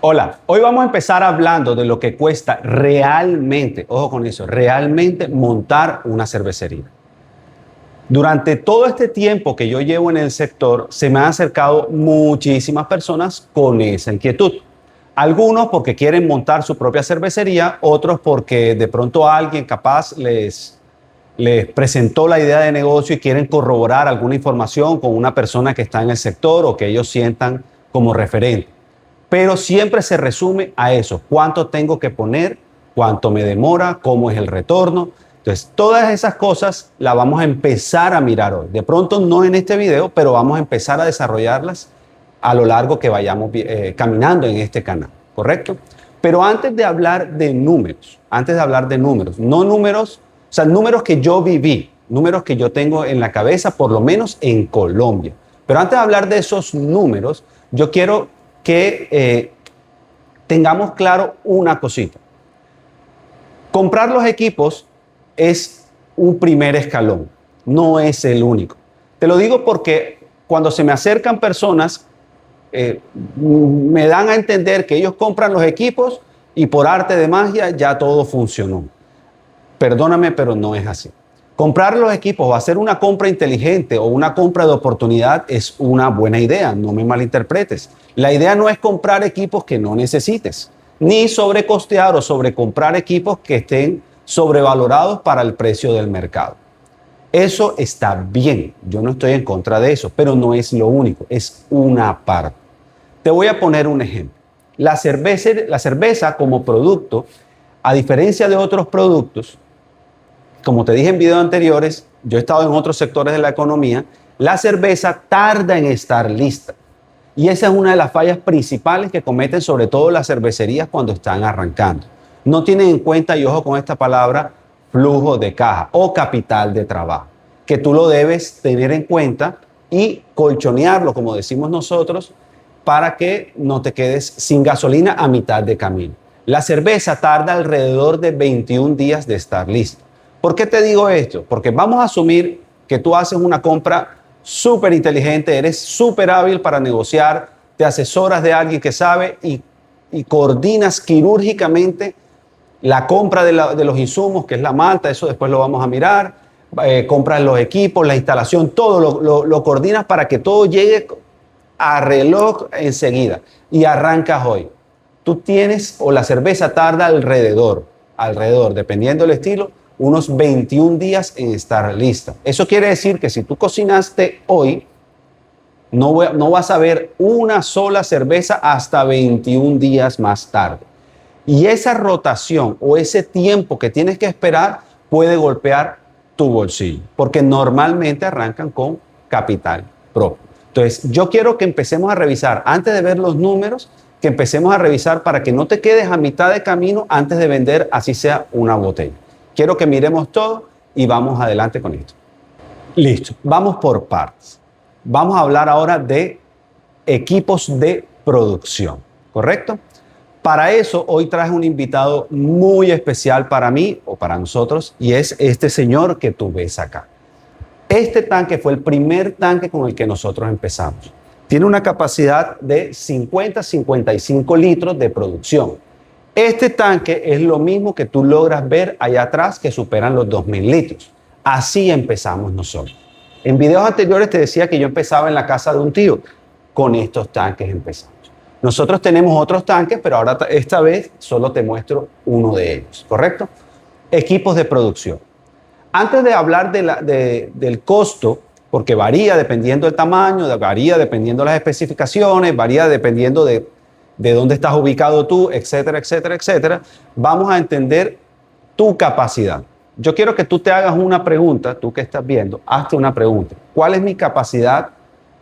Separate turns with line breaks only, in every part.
Hola, hoy vamos a empezar hablando de lo que cuesta realmente, ojo con eso, realmente montar una cervecería. Durante todo este tiempo que yo llevo en el sector, se me han acercado muchísimas personas con esa inquietud. Algunos porque quieren montar su propia cervecería, otros porque de pronto alguien capaz les presentó la idea de negocio y quieren corroborar alguna información con una persona que está en el sector o que ellos sientan como referente. Pero siempre se resume a eso: cuánto tengo que poner, cuánto me demora, cómo es el retorno. Entonces, todas esas cosas las vamos a empezar a mirar hoy. De pronto no en este video, pero vamos a empezar a desarrollarlas a lo largo que vayamos caminando en este canal, ¿correcto? Pero antes de hablar de números, no números, o sea, números que yo viví, números que yo tengo en la cabeza, por lo menos en Colombia. Pero antes de hablar de esos números, yo quiero que tengamos claro una cosita. Comprar los equipos es un primer escalón, no es el único. Te lo digo porque cuando se me acercan personas, me dan a entender que ellos compran los equipos y por arte de magia ya todo funcionó. Perdóname, pero no es así. Comprar los equipos o hacer una compra inteligente o una compra de oportunidad es una buena idea, no me malinterpretes. La idea no es comprar equipos que no necesites, ni sobrecostear o sobrecomprar equipos que estén sobrevalorados para el precio del mercado. Eso está bien, yo no estoy en contra de eso, pero no es lo único, es una parte. Te voy a poner un ejemplo. La cerveza como producto, a diferencia de otros productos, como te dije en videos anteriores, yo he estado en otros sectores de la economía, la cerveza tarda en estar lista. Y esa es una de las fallas principales que cometen sobre todo las cervecerías cuando están arrancando. No tienen en cuenta, y ojo con esta palabra, flujo de caja o capital de trabajo, que tú lo debes tener en cuenta y colchonearlo, como decimos nosotros, para que no te quedes sin gasolina a mitad de camino. La cerveza tarda alrededor de 21 días de estar lista. ¿Por qué te digo esto? Porque vamos a asumir que tú haces una compra súper inteligente, eres súper hábil para negociar, te asesoras de alguien que sabe y coordinas quirúrgicamente la compra de los insumos, que es la malta, eso después lo vamos a mirar, compras los equipos, la instalación, todo lo coordinas para que todo llegue a reloj enseguida y arrancas hoy. Tú tienes, o la cerveza tarda alrededor, dependiendo del estilo, unos 21 días en estar lista. Eso quiere decir que si tú cocinaste hoy, no vas a ver una sola cerveza hasta 21 días más tarde. Y esa rotación o ese tiempo que tienes que esperar puede golpear tu bolsillo, porque normalmente arrancan con capital propio. Entonces, yo quiero que empecemos a revisar, antes de ver los números, que empecemos a revisar para que no te quedes a mitad de camino antes de vender, así sea una botella. Quiero que miremos todo y vamos adelante con esto. Listo, vamos por partes. Vamos a hablar ahora de equipos de producción, ¿correcto? Para eso, hoy traje un invitado muy especial para mí o para nosotros y es este señor que tú ves acá. Este tanque fue el primer tanque con el que nosotros empezamos. Tiene una capacidad de 50-55 litros de producción. Este tanque es lo mismo que tú logras ver allá atrás, que superan los 2.000 litros. Así empezamos nosotros. En videos anteriores te decía que yo empezaba en la casa de un tío. Con estos tanques empezamos. Nosotros tenemos otros tanques, pero ahora esta vez solo te muestro uno de ellos, ¿correcto? Equipos de producción. Antes de hablar del costo, porque varía dependiendo del tamaño, varía dependiendo de las especificaciones, varía dependiendo de dónde estás ubicado tú, etcétera, etcétera, etcétera, vamos a entender tu capacidad. Yo quiero que tú te hagas una pregunta, tú que estás viendo, hazte una pregunta. ¿Cuál es mi capacidad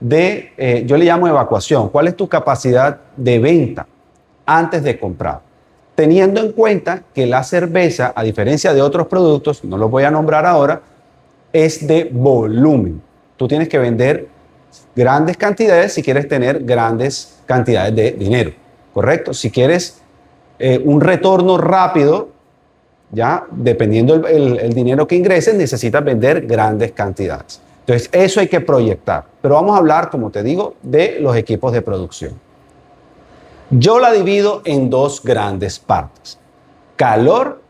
yo le llamo evacuación? ¿Cuál es tu capacidad de venta antes de comprar? Teniendo en cuenta que la cerveza, a diferencia de otros productos, no los voy a nombrar ahora, es de volumen. Tú tienes que vender grandes cantidades si quieres tener grandes cantidades de dinero, ¿correcto? Si quieres un retorno rápido, ya dependiendo el dinero que ingreses, necesitas vender grandes cantidades. Entonces, eso hay que proyectar. Pero vamos a hablar, como te digo, de los equipos de producción. Yo la divido en dos grandes partes, calor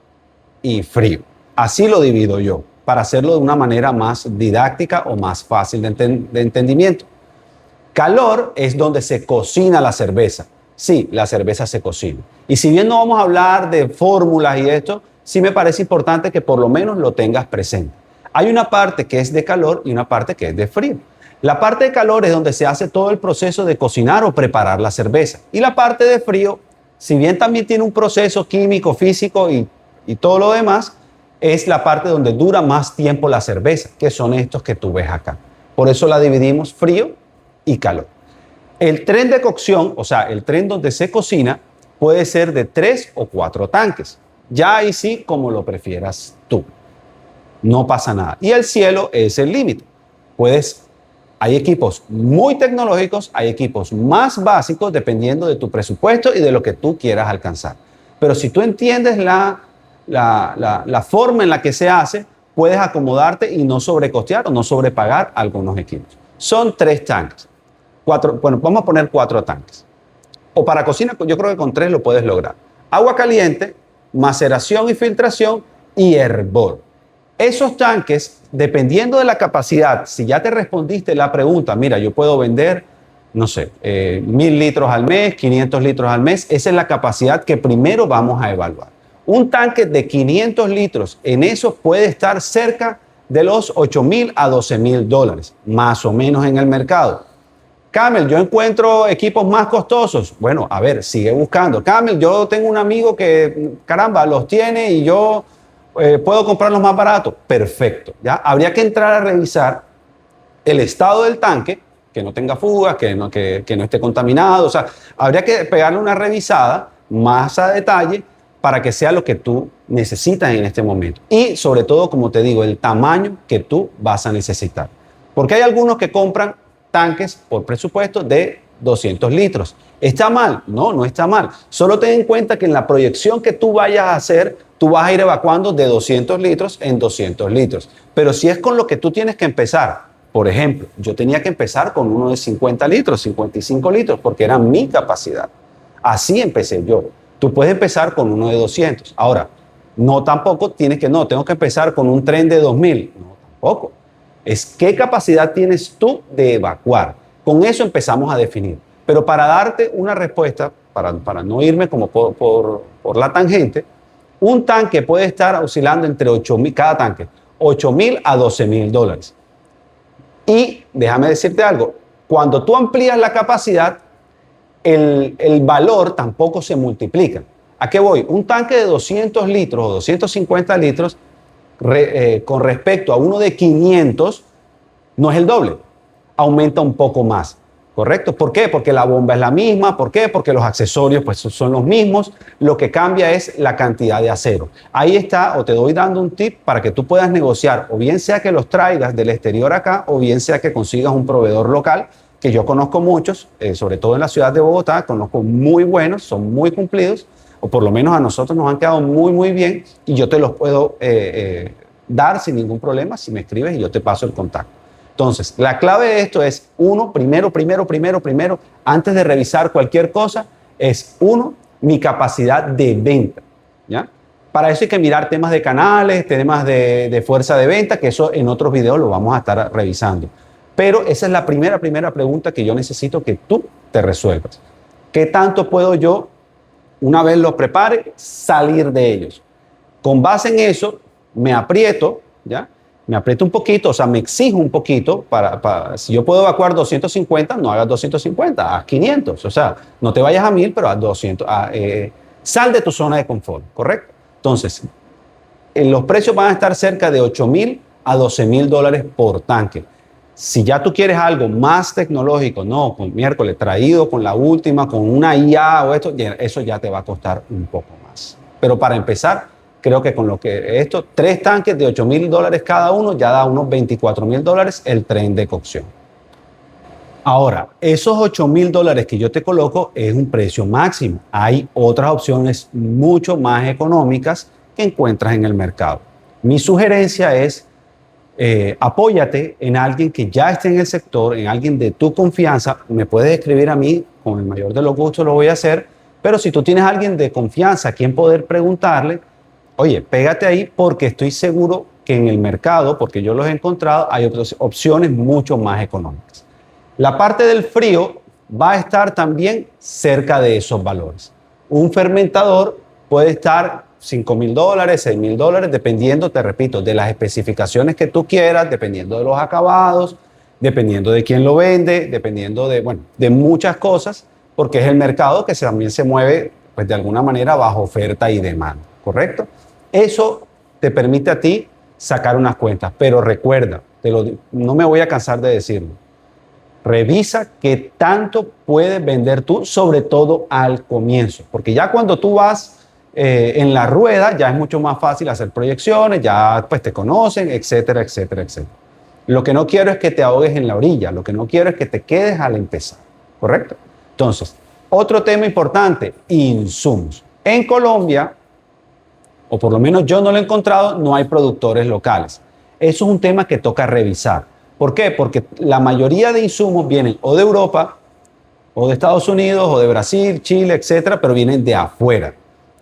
y frío. Así lo divido yo, para hacerlo de una manera más didáctica o más fácil de entendimiento. Calor es donde se cocina la cerveza. Sí, la cerveza se cocina. Y si bien no vamos a hablar de fórmulas y esto, sí me parece importante que por lo menos lo tengas presente. Hay una parte que es de calor y una parte que es de frío. La parte de calor es donde se hace todo el proceso de cocinar o preparar la cerveza. Y la parte de frío, si bien también tiene un proceso químico, físico y todo lo demás, es la parte donde dura más tiempo la cerveza, que son estos que tú ves acá. Por eso la dividimos frío y calor. El tren de cocción, o sea, el tren donde se cocina, puede ser de 3 o 4 tanques. Ya ahí sí, como lo prefieras tú. No pasa nada. Y el cielo es el límite. Hay equipos muy tecnológicos, hay equipos más básicos dependiendo de tu presupuesto y de lo que tú quieras alcanzar. Pero si tú entiendes la forma en la que se hace, puedes acomodarte y no sobrecostear o no sobrepagar algunos equipos. Son 3 tanques. Bueno, vamos a poner 4 tanques. O para cocina, yo creo que con 3 lo puedes lograr. Agua caliente, maceración y filtración y hervor. Esos tanques, dependiendo de la capacidad, si ya te respondiste la pregunta, mira, yo puedo vender, no sé, 1000 litros al mes, 500 litros al mes, esa es la capacidad que primero vamos a evaluar. Un tanque de 500 litros en eso puede estar cerca de los $8,000 a $12,000, más o menos en el mercado. Camel, yo encuentro equipos más costosos. Bueno, a ver, sigue buscando. Camel, yo tengo un amigo que, caramba, los tiene y yo puedo comprarlos más baratos. Perfecto. ¿Ya? Habría que entrar a revisar el estado del tanque, que no tenga fugas, que no esté contaminado. O sea, habría que pegarle una revisada más a detalle para que sea lo que tú necesitas en este momento. Y sobre todo, como te digo, el tamaño que tú vas a necesitar. Porque hay algunos que compran tanques por presupuesto de 200 litros. ¿Está mal? No, no está mal. Solo ten en cuenta que en la proyección que tú vayas a hacer, tú vas a ir evacuando de 200 litros en 200 litros. Pero si es con lo que tú tienes que empezar, por ejemplo, yo tenía que empezar con uno de 50 litros, 55 litros, porque era mi capacidad. Así empecé yo. Tú puedes empezar con uno de 200. Ahora, no tampoco tienes que, no, tengo que empezar con un tren de 2000. No, tampoco. Es qué capacidad tienes tú de evacuar. Con eso empezamos a definir. Pero para darte una respuesta, para no irme como por la tangente, un tanque puede estar oscilando entre 8,000, cada tanque, 8,000 a 12,000 dólares. Y déjame decirte algo, cuando tú amplías la capacidad, el valor tampoco se multiplica. ¿A qué voy? Un tanque de 200 litros o 250 litros con respecto a uno de 500 no es el doble, aumenta un poco más, ¿correcto? ¿Por qué? Porque la bomba es la misma. ¿Por qué? Porque los accesorios pues, son los mismos. Lo que cambia es la cantidad de acero. Ahí está, o te doy dando un tip para que tú puedas negociar, o bien sea que los traigas del exterior acá, o bien sea que consigas un proveedor local, que yo conozco muchos, sobre todo en la ciudad de Bogotá, conozco muy buenos, son muy cumplidos, o por lo menos a nosotros nos han quedado muy, muy bien, y yo te los puedo dar sin ningún problema si me escribes y yo te paso el contacto. Entonces, la clave de esto es, primero, antes de revisar cualquier cosa, es mi capacidad de venta, ¿ya? Para eso hay que mirar temas de canales, temas de fuerza de venta, que eso en otros videos lo vamos a estar revisando. Pero esa es la primera pregunta que yo necesito que tú te resuelvas. ¿Qué tanto puedo yo, una vez los prepare, salir de ellos? Con base en eso, me aprieto, ¿ya? Me aprieto un poquito, o sea, me exijo un poquito si yo puedo evacuar 250, no hagas 250, haz 500. O sea, no te vayas a 1000, pero haz 200. Sal de tu zona de confort, ¿correcto? Entonces, los precios van a estar cerca de 8,000 a 12,000 dólares por tanque. Si ya tú quieres algo más tecnológico, no, con miércoles traído con la última, con una IA o esto, eso ya te va a costar un poco más. Pero para empezar, creo que con lo que esto, 3 tanques de 8,000 dólares cada uno, ya da unos 24,000 dólares el tren de cocción. Ahora, esos 8,000 dólares que yo te coloco es un precio máximo. Hay otras opciones mucho más económicas que encuentras en el mercado. Mi sugerencia es apóyate en alguien que ya esté en el sector, en alguien de tu confianza. Me puedes escribir a mí con el mayor de los gustos lo voy a hacer, pero si tú tienes a alguien de confianza a quien poder preguntarle, oye, pégate ahí porque estoy seguro que en el mercado, porque yo los he encontrado, hay otras opciones mucho más económicas. La parte del frío va a estar también cerca de esos valores. Un fermentador puede estar $5,000, $6,000, dependiendo, te repito, de las especificaciones que tú quieras, dependiendo de los acabados, dependiendo de quién lo vende, dependiendo de, bueno, de muchas cosas, porque es el mercado que también se mueve, pues de alguna manera, bajo oferta y demanda, ¿correcto? Eso te permite a ti sacar unas cuentas, pero recuerda, no me voy a cansar de decirlo, revisa qué tanto puedes vender tú, sobre todo al comienzo, porque ya cuando tú vas en la rueda, ya es mucho más fácil hacer proyecciones, ya pues te conocen, etcétera, etcétera, etcétera. Lo que no quiero es que te ahogues en la orilla, lo que no quiero es que te quedes al empezar, ¿correcto? Entonces, otro tema importante, insumos. En Colombia, o por lo menos yo no lo he encontrado, no hay productores locales. Eso es un tema que toca revisar. ¿Por qué? Porque la mayoría de insumos vienen o de Europa, o de Estados Unidos, o de Brasil, Chile, etcétera, pero vienen de afuera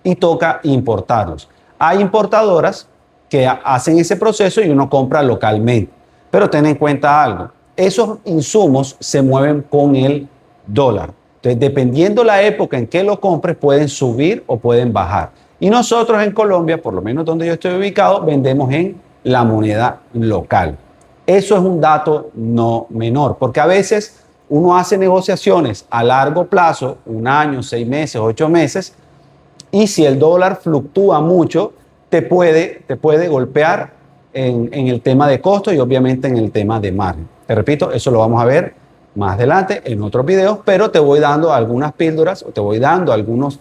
y toca importarlos. Hay importadoras que hacen ese proceso y uno compra localmente, pero ten en cuenta algo, esos insumos se mueven con el dólar. Entonces, dependiendo la época en que lo compres, pueden subir o pueden bajar. Y nosotros en Colombia, por lo menos donde yo estoy ubicado, vendemos en la moneda local. Eso es un dato no menor, porque a veces uno hace negociaciones a largo plazo, 1 año, 6 meses, 8 meses, y si el dólar fluctúa mucho, te puede golpear en el tema de costo y obviamente en el tema de margen. Te repito, eso lo vamos a ver más adelante en otros videos, pero te voy dando algunas píldoras o te voy dando algunos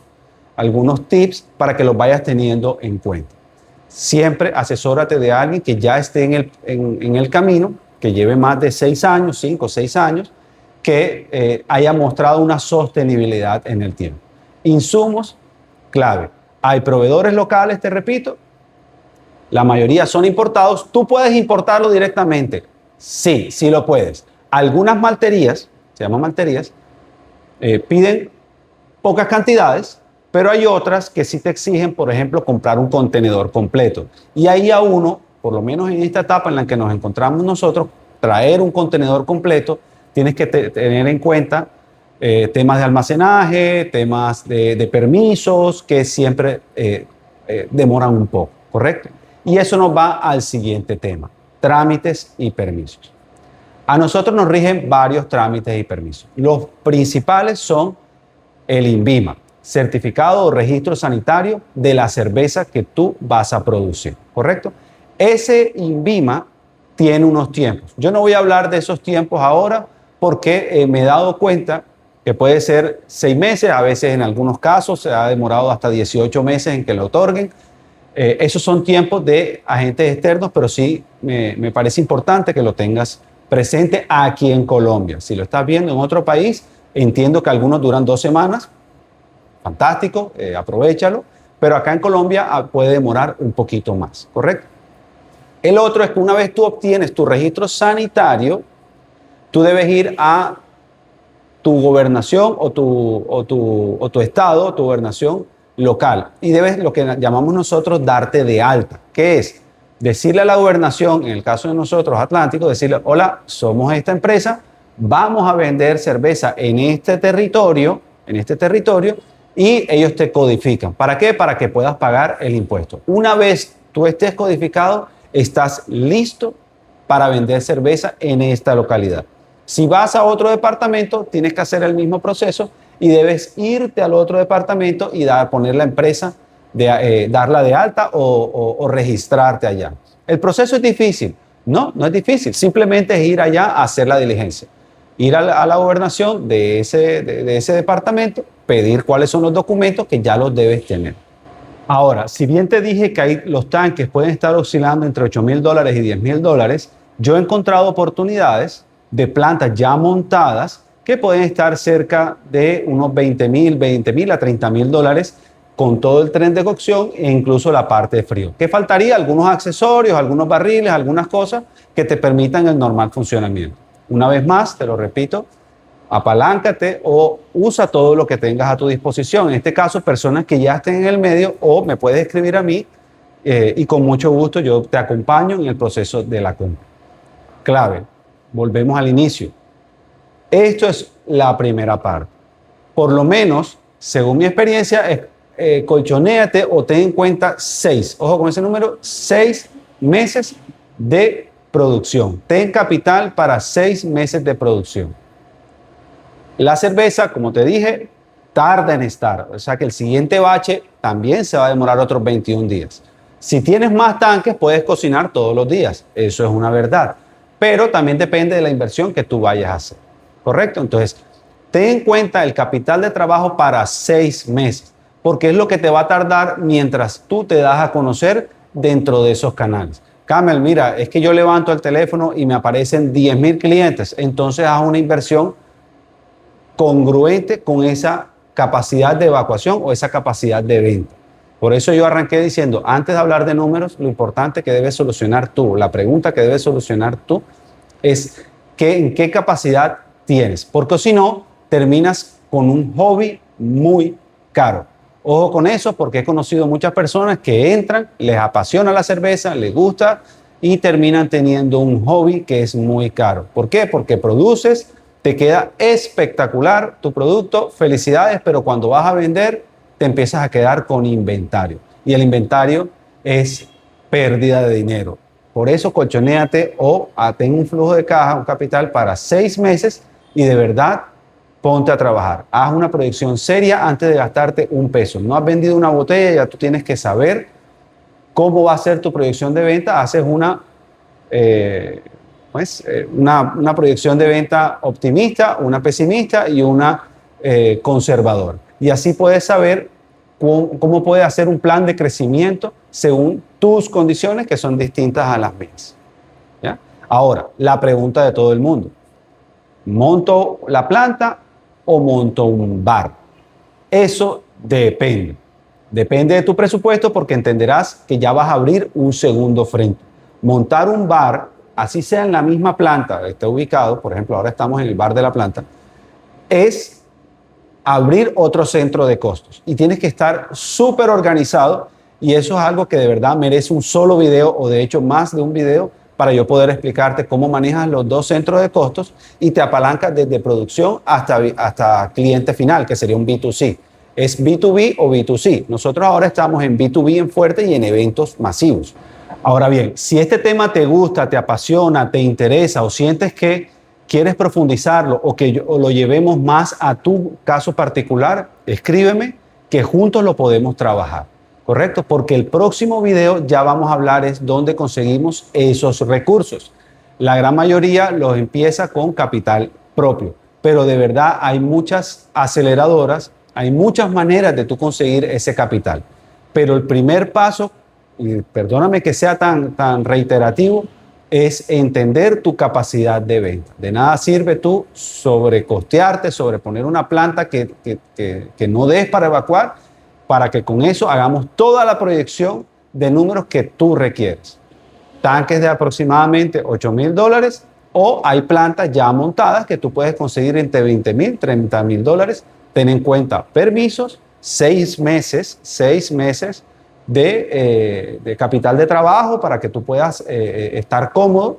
tips para que los vayas teniendo en cuenta. Siempre asesórate de alguien que ya esté en el camino, que lleve más de 6 años, 5 o 6 años, que haya mostrado una sostenibilidad en el tiempo. Insumos, clave. Hay proveedores locales, te repito, la mayoría son importados. ¿Tú puedes importarlo directamente? Sí, sí lo puedes. Algunas malterías, se llaman malterías, piden pocas cantidades, pero hay otras que sí te exigen, por ejemplo, comprar un contenedor completo. Y ahí a uno, por lo menos en esta etapa en la que nos encontramos nosotros, traer un contenedor completo, tienes que tener en cuenta temas de almacenaje, temas de permisos, que siempre demoran un poco, ¿correcto? Y eso nos va al siguiente tema, trámites y permisos. A nosotros nos rigen varios trámites y permisos. Los principales son el INVIMA, certificado o registro sanitario de la cerveza que tú vas a producir, ¿correcto? Ese INVIMA tiene unos tiempos. Yo no voy a hablar de esos tiempos ahora porque me he dado cuenta que puede ser 6 meses, a veces en algunos casos se ha demorado hasta 18 meses en que lo otorguen. Esos son tiempos de agentes externos, pero sí me parece importante que lo tengas presente aquí en Colombia. Si lo estás viendo en otro país, entiendo que algunos duran 2 semanas, fantástico, aprovéchalo, pero acá en Colombia puede demorar un poquito más, ¿correcto? El otro es que una vez tú obtienes tu registro sanitario, tú debes ir a tu gobernación o tu estado, tu gobernación local, y debes, lo que llamamos nosotros, darte de alta. ¿Qué es? Decirle a la gobernación, en el caso de nosotros, Atlántico, decirle, hola, somos esta empresa, vamos a vender cerveza en este territorio, y ellos te codifican. ¿Para qué? Para que puedas pagar el impuesto. Una vez tú estés codificado, estás listo para vender cerveza en esta localidad. Si vas a otro departamento, tienes que hacer el mismo proceso y debes irte al otro departamento y poner la empresa, darla de alta o registrarte allá. ¿El proceso es difícil? No, no es difícil. Simplemente es ir allá a hacer la diligencia. Ir a la gobernación de ese departamento, pedir cuáles son los documentos que ya los debes tener. Ahora, si bien te dije que los tanques pueden estar oscilando entre $8,000 y $10,000, yo he encontrado oportunidades de plantas ya montadas que pueden estar cerca de unos $20,000 a $30,000 con todo el tren de cocción e incluso la parte de frío. ¿Qué faltaría? Algunos accesorios, algunos barriles, algunas cosas que te permitan el normal funcionamiento. Una vez más, te lo repito, apaláncate o usa todo lo que tengas a tu disposición. En este caso, personas que ya estén en el medio, o me puedes escribir a mí y con mucho gusto yo te acompaño en el proceso de la compra. Clave, volvemos al inicio. Esto es la primera parte. Por lo menos, según mi experiencia, colchonéate o ten en cuenta 6, ojo con ese número, 6 meses de producción. Ten capital para 6 meses de producción. La cerveza, como te dije, tarda en estar. O sea que el siguiente bache también se va a demorar otros 21 días. Si tienes más tanques, puedes cocinar todos los días. Eso es una verdad. Pero también depende de la inversión que tú vayas a hacer. ¿Correcto? Entonces, ten en cuenta el capital de trabajo para 6 meses, porque es lo que te va a tardar mientras tú te das a conocer dentro de esos canales. Camel, mira, es que yo levanto el teléfono y me aparecen 10,000 clientes. Entonces, haz una inversión congruente con esa capacidad de evacuación o esa capacidad de venta. Por eso yo arranqué diciendo, antes de hablar de números, lo importante que debes solucionar tú, la pregunta que debes solucionar tú es en qué capacidad tienes, porque si no, terminas con un hobby muy caro. Ojo con eso, porque he conocido muchas personas que entran, les apasiona la cerveza, les gusta y terminan teniendo un hobby que es muy caro. ¿Por qué? Porque produces, te queda espectacular tu producto, felicidades, pero cuando vas a vender te empiezas a quedar con inventario. Y el inventario es pérdida de dinero. Por eso colchonéate o ten un flujo de caja, un capital para 6 meses y de verdad ponte a trabajar. Haz una proyección seria antes de gastarte un peso. No has vendido una botella, ya tú tienes que saber cómo va a ser tu proyección de venta. Haces una proyección de venta optimista, una pesimista y una conservadora. Y así puedes saber cómo puedes hacer un plan de crecimiento según tus condiciones, que son distintas a las mías. ¿Ya? Ahora, la pregunta de todo el mundo. ¿Monto la planta o monto un bar? Eso depende. Depende de tu presupuesto, porque entenderás que ya vas a abrir un segundo frente. Montar un bar, así sea en la misma planta, esté ubicado, por ejemplo, ahora estamos en el bar de la planta, es abrir otro centro de costos y tienes que estar súper organizado, y eso es algo que de verdad merece un solo video, o de hecho más de un video, para yo poder explicarte cómo manejas los dos centros de costos y te apalancas desde producción hasta cliente final, que sería un B2C. ¿Es B2B o B2C? Nosotros ahora estamos en B2B en fuerte y en eventos masivos. Ahora bien, si este tema te gusta, te apasiona, te interesa, o sientes que quieres profundizarlo o que lo llevemos más a tu caso particular, escríbeme, que juntos lo podemos trabajar. ¿Correcto? Porque el próximo video ya vamos a hablar es dónde conseguimos esos recursos. La gran mayoría los empieza con capital propio, pero de verdad hay muchas aceleradoras, hay muchas maneras de tú conseguir ese capital. Pero el primer paso, y perdóname que sea tan reiterativo, es entender tu capacidad de venta. De nada sirve tú sobrecostearte, sobreponer una planta que no des para evacuar, para que con eso hagamos toda la proyección de números que tú requieres. Tanques de aproximadamente $8,000, o hay plantas ya montadas que tú puedes conseguir entre $20,000, $30,000. Ten en cuenta permisos, 6 meses de capital de trabajo para que tú puedas estar cómodo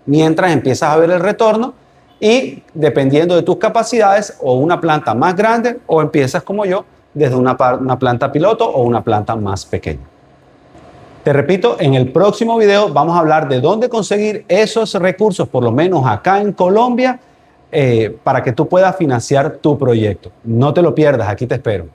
mientras empiezas a ver el retorno, y dependiendo de tus capacidades, o una planta más grande, o empiezas como yo desde una planta piloto o una planta más pequeña. Te repito, en el próximo video vamos a hablar de dónde conseguir esos recursos, por lo menos acá en Colombia, para que tú puedas financiar tu proyecto. No te lo pierdas, aquí te espero.